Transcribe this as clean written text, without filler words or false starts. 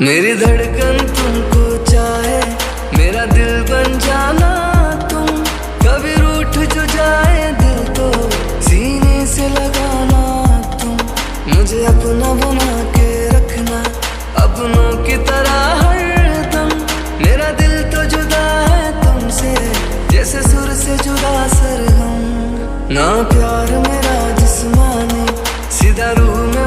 मेरी धड़कन तुमको चाहे, मेरा दिल बन जाना तुम। कभी रूठ जो जाए दिल तो सीने से लगाना तुम। मुझे अपना बना के रखना, अपनों की तरह हरदम। मेरा दिल तो जुदा है तुमसे, जैसे सुर से जुदा सरगम। ना प्यार मेरा जिस्मानी, सीधा रूह में